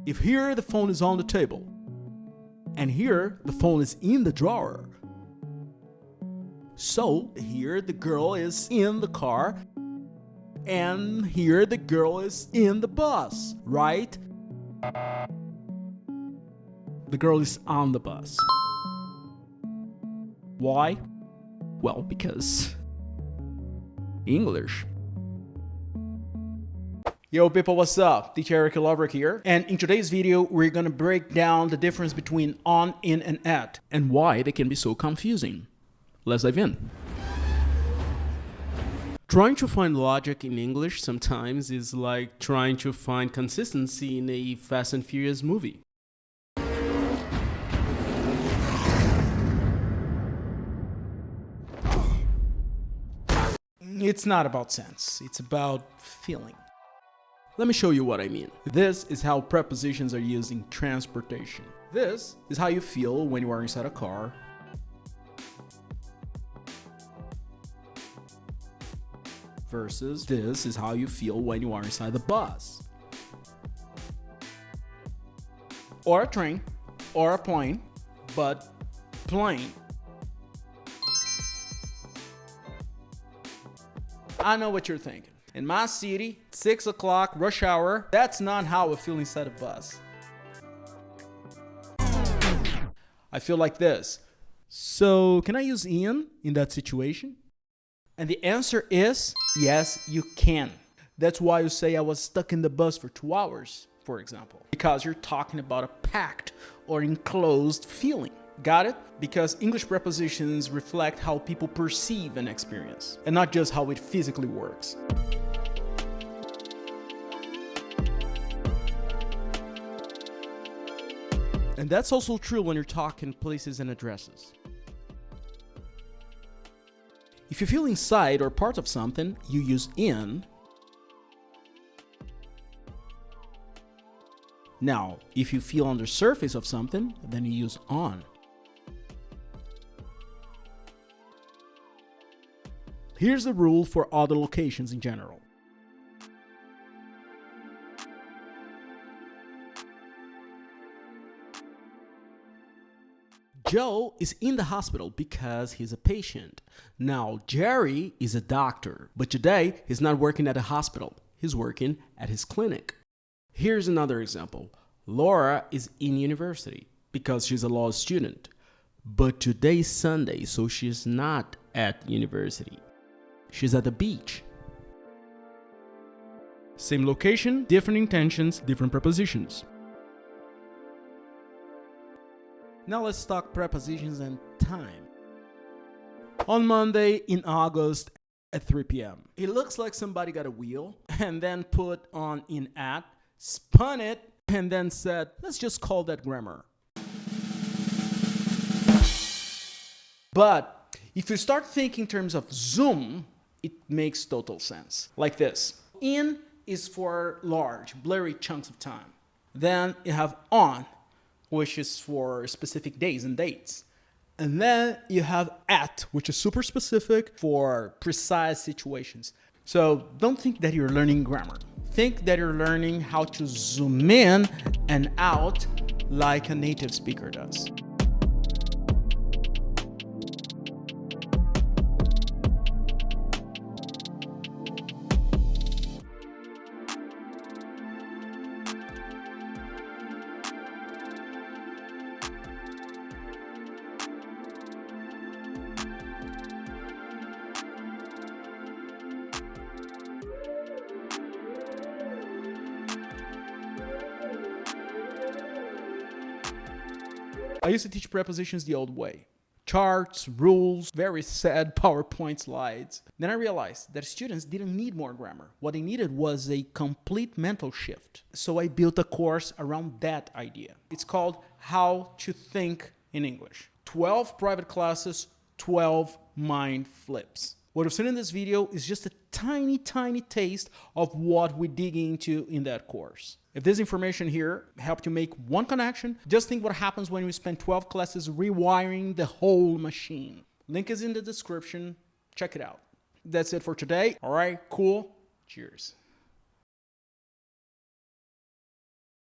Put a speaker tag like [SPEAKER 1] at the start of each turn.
[SPEAKER 1] If here the phone is on the table, and here the phone is in the drawer, so here the girl is in the car, and here the girl is in the bus, right? The girl is on the bus. Why? Well, because English. Yo people, what's up? Teacher Eric Lovric here, and in today's video we're gonna break down the difference between on, in, and at, and why they can be so confusing. Let's dive in. Trying to find logic in English sometimes is like trying to find consistency in a Fast and Furious movie. It's not about sense, it's about feeling. Let me show you what I mean. This is how prepositions are used in transportation. This is how you feel when you are inside a car. Versus this is how you feel when you are inside the bus. Or a train, or a plane, but plane. I know what you're thinking. In my city, 6 o'clock, rush hour, that's not how I feel inside a bus. I feel like this. So, can I use in that situation? And the answer is, yes, you can. That's why you say I was stuck in the bus for 2 hours, for example. Because you're talking about a packed or enclosed feeling. Got it? Because English prepositions reflect how people perceive an experience, and not just how it physically works. And that's also true when you're talking places and addresses. If you feel inside or part of something, you use in. Now, if you feel on the surface of something, then you use on. Here's the rule for other locations in general. Joe is in the hospital because he's a patient. Now, Jerry is a doctor, but today he's not working at a hospital. He's working at his clinic. Here's another example. Laura is in university because she's a law student, but today's Sunday, so she's not at university. She's at the beach. Same location, different intentions, different prepositions. Now let's talk prepositions and time. On Monday in August at 3 p.m. It looks like somebody got a wheel and then put on in at, spun it, and then said, let's just call that grammar. But if you start thinking in terms of zoom, it makes total sense. Like this. In is for large, blurry chunks of time. Then you have on, which is for specific days and dates. And then you have at, which is super specific for precise situations. So don't think that you're learning grammar. Think that you're learning how to zoom in and out like a native speaker does. I used to teach prepositions the old way. Charts, rules, very sad PowerPoint slides. Then I realized that students didn't need more grammar. What they needed was a complete mental shift. So I built a course around that idea. It's called How to Think in English. 12 private classes, 12 mind flips. What we've seen in this video is just a tiny taste of what we dig into in that course. If this information here helped you make one connection, just think what happens when you spend 12 classes rewiring the whole machine. Link is in the description. Check it out. That's it for today. All right, cool. Cheers.